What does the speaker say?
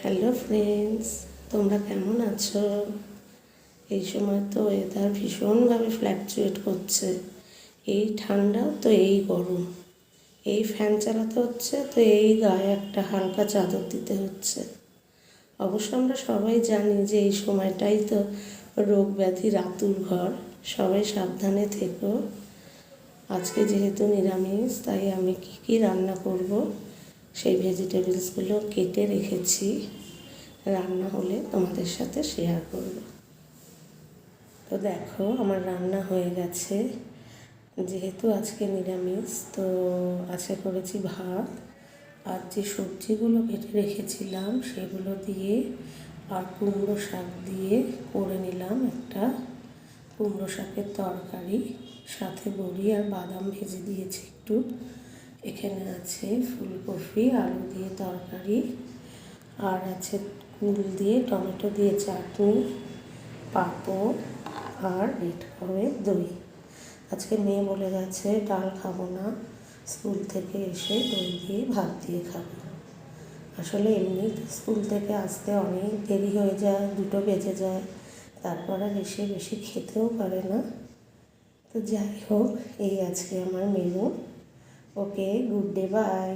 Hello friends, তোমরা কেমন আছো? এই সময় তো ওয়েদার ভীষণভাবে ফ্ল্যাকচুয়েট করছে। এই ঠান্ডা তো এই গরম, এই ফ্যান চালাতে হচ্ছে তো এই গায়ে একটা হালকা চাদর দিতে হচ্ছে। অবশ্য আমরা সবাই জানি যে এই সময়টাই তো রোগ ব্যাধির আতুর ঘর। সবাই সাবধানে থেকো। আজকে যেহেতু নিরামিষ, তাই আমি কি রান্না করব সেই ভেজিটেবলসগুলো কেটে রেখেছি। রান্না হলে তোমাদের সাথে শেয়ার করব। তো দেখো, আমার রান্না হয়ে গেছে। যেহেতু আজকে নিরামিষ, তো আজকে করেছি ভাত, আর যে সবজিগুলো কেটে রেখেছিলাম সেগুলো দিয়ে আর কুমড়ো শাক দিয়ে করে নিলাম একটা কুমড়ো শাকের তরকারি। সাথে বড়ি আর বাদাম ভেজে দিয়েছি একটু। এখানে আছে ফুলকপি আলু দিয়ে তরকারি, আর আছে কুল দিয়ে টমেটো দিয়ে চাটনি, পাঁপড় আর রেড কাউয়ের দই। আজকে মেয়ে বলে গেছে ডাল খাবো না, স্কুল থেকে এসে দই দিয়ে ভাত দিয়ে খাবো। আসলে এমনি স্কুল থেকে আসতে অনেক দেরি হয়ে যায়, 2টো বেজে যায়, তারপর আর এসে বেশি খেতেও পারে না। তো যাই হোক, এই আজকে আমার menu. Okay, good day, by.